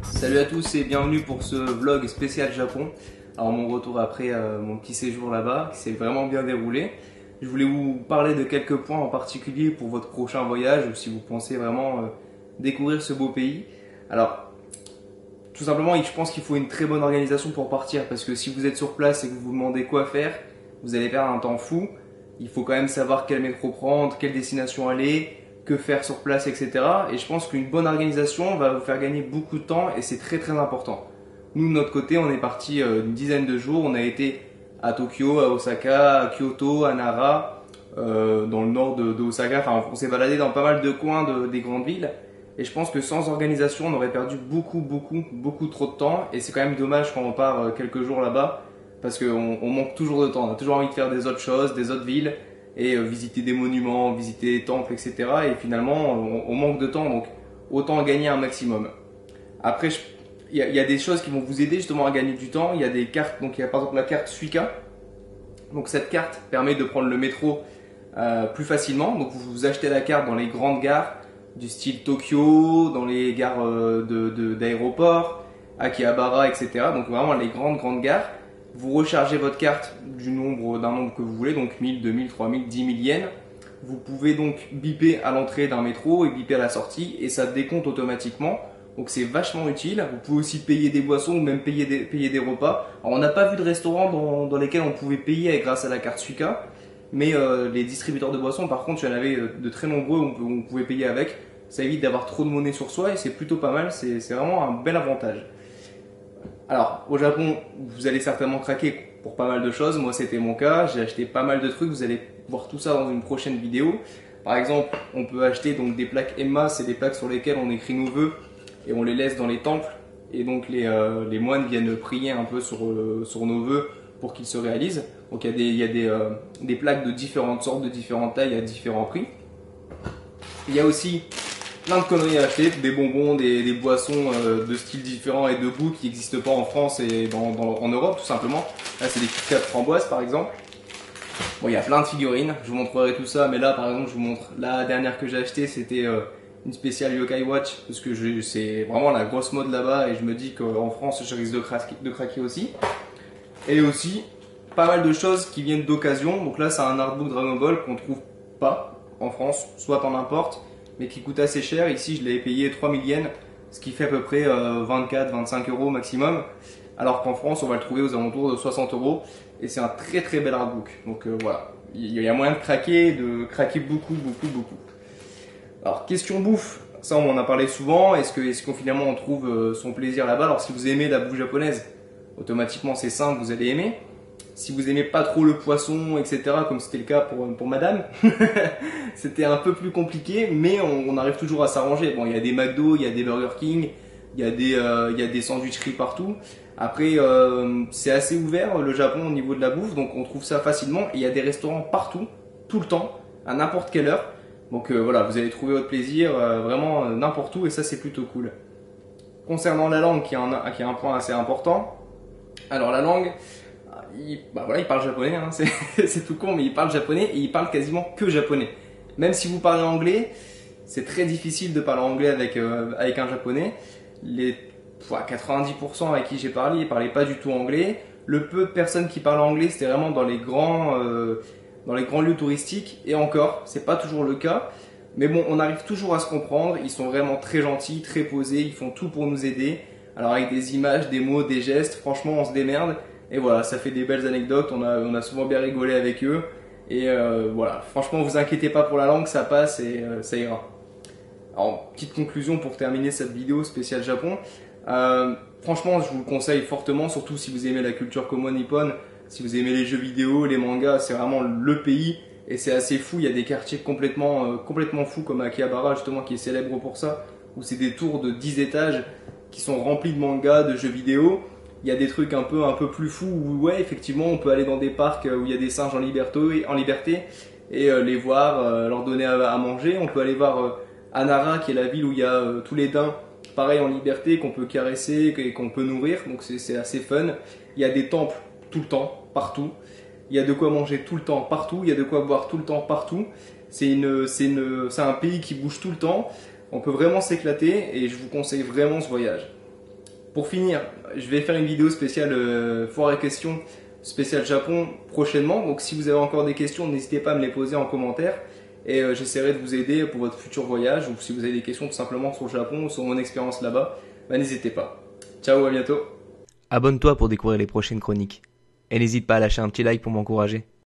Salut à tous et bienvenue pour ce vlog spécial Japon. Alors mon retour après mon petit séjour là-bas qui s'est vraiment bien déroulé. Je voulais vous parler de quelques points en particulier pour votre prochain voyage ou si vous pensez vraiment découvrir ce beau pays. Alors tout simplement je pense qu'il faut une très bonne organisation pour partir parce que si vous êtes sur place et que vous vous demandez quoi faire, vous allez perdre un temps fou. Il faut quand même savoir quel métro prendre, quelle destination aller, que faire sur place, etc. Et je pense qu'une bonne organisation va vous faire gagner beaucoup de temps et c'est très très important. Nous de notre côté, on est parti une dizaine de jours. On a été à Tokyo, à Osaka, à Kyoto, à Nara, dans le nord de Osaka. Enfin, on s'est baladé dans pas mal de coins des grandes villes. Et je pense que sans organisation, on aurait perdu beaucoup trop de temps. Et c'est quand même dommage quand on part quelques jours là-bas parce qu'on manque toujours de temps. On a toujours envie de faire des autres choses, des autres villes et visiter des monuments, visiter des temples, etc. Et finalement, on manque de temps, donc autant gagner un maximum. Après, il y a des choses qui vont vous aider justement à gagner du temps. Il y a des cartes, donc il y a par exemple la carte Suica. Donc cette carte permet de prendre le métro plus facilement. Donc vous achetez la carte dans les grandes gares du style Tokyo, dans les gares d'aéroport, Akihabara, etc. Donc vraiment les grandes gares. Vous rechargez votre carte d'un nombre que vous voulez, donc 1000, 2000, 3000, 10 000 yens. Vous pouvez donc biper à l'entrée d'un métro et biper à la sortie et ça décompte automatiquement. Donc c'est vachement utile. Vous pouvez aussi payer des boissons ou même payer des repas. Alors on n'a pas vu de restaurants dans lesquels on pouvait payer grâce à la carte Suica, mais les distributeurs de boissons par contre il y en avait de très nombreux où on pouvait payer avec. Ça évite d'avoir trop de monnaie sur soi et c'est plutôt pas mal, c'est vraiment un bel avantage. Alors, au Japon, vous allez certainement craquer pour pas mal de choses. Moi, c'était mon cas. J'ai acheté pas mal de trucs. Vous allez voir tout ça dans une prochaine vidéo. Par exemple, on peut acheter donc des plaques Emma. C'est des plaques sur lesquelles on écrit nos vœux et on les laisse dans les temples. Et donc, les moines viennent prier un peu sur nos vœux pour qu'ils se réalisent. Donc, il y a des plaques de différentes sortes, de différentes tailles à différents prix. Il y a aussi plein de conneries à acheter, des bonbons, des boissons de styles différents et de goûts qui n'existent pas en France et en Europe tout simplement. Là c'est des Kit Kat framboises par exemple. Bon, il y a plein de figurines, je vous montrerai tout ça, mais là par exemple je vous montre la dernière que j'ai achetée, c'était une spéciale Yokai Watch parce que c'est vraiment la grosse mode là-bas et je me dis qu'en France je risque de craquer aussi. Et aussi pas mal de choses qui viennent d'occasion, donc là c'est un artbook Dragon Ball qu'on trouve pas en France, soit en importe mais qui coûte assez cher. Ici, je l'ai payé 3000 yens, ce qui fait à peu près 24-25 euros maximum. Alors qu'en France, on va le trouver aux alentours de 60 euros. Et c'est un très bel artbook. Donc voilà, il y a moyen de craquer beaucoup. Alors, question bouffe, ça on en a parlé souvent. Est-ce qu'on finalement on trouve son plaisir là-bas? Alors si vous aimez la bouffe japonaise, automatiquement c'est simple, vous allez aimer. Si vous aimez pas trop le poisson, etc., comme c'était le cas pour madame, c'était un peu plus compliqué, mais on arrive toujours à s'arranger. Bon, il y a des McDo, il y a des Burger King, il y a des sandwicheries partout. Après, c'est assez ouvert le Japon au niveau de la bouffe, donc on trouve ça facilement. Et il y a des restaurants partout, tout le temps, à n'importe quelle heure. Donc voilà, vous allez trouver votre plaisir vraiment n'importe où et ça c'est plutôt cool. Concernant la langue, qui est un point assez important. Alors la langue, il parle japonais, hein, c'est tout con, mais il parle japonais et il parle quasiment que japonais. Même si vous parlez anglais, c'est très difficile de parler anglais avec un japonais. Les 90% avec qui j'ai parlé, ils parlaient pas du tout anglais. Le peu de personnes qui parlent anglais, c'était vraiment dans les grands lieux touristiques. Et encore, c'est pas toujours le cas. Mais bon, on arrive toujours à se comprendre. Ils sont vraiment très gentils, très posés. Ils font tout pour nous aider. Alors avec des images, des mots, des gestes, franchement, on se démerde. Et voilà, ça fait des belles anecdotes, on a souvent bien rigolé avec eux. Et voilà, franchement, vous inquiétez pas pour la langue, ça passe et ça ira. Alors, petite conclusion pour terminer cette vidéo spéciale Japon. Franchement, je vous le conseille fortement, surtout si vous aimez la culture Komo nippone, si vous aimez les jeux vidéo, les mangas, c'est vraiment le pays. Et c'est assez fou, il y a des quartiers complètement fous comme Akihabara justement qui est célèbre pour ça, où c'est des tours de 10 étages qui sont remplis de mangas, de jeux vidéo. Il y a des trucs un peu plus fous où ouais effectivement on peut aller dans des parcs où il y a des singes en liberté et les voir, leur donner à manger. On peut aller voir Nara qui est la ville où il y a tous les daims pareil en liberté qu'on peut caresser et qu'on peut nourrir, donc c'est assez fun. Il y a des temples tout le temps, partout. Il y a de quoi manger tout le temps partout, il y a de quoi boire tout le temps partout. C'est un pays qui bouge tout le temps. On peut vraiment s'éclater et je vous conseille vraiment ce voyage. Pour finir, je vais faire une vidéo spéciale foire et questions, spéciale Japon prochainement. Donc si vous avez encore des questions, n'hésitez pas à me les poser en commentaire et j'essaierai de vous aider pour votre futur voyage ou si vous avez des questions tout simplement sur le Japon ou sur mon expérience là-bas, n'hésitez pas. Ciao, à bientôt. Abonne-toi pour découvrir les prochaines chroniques et n'hésite pas à lâcher un petit like pour m'encourager.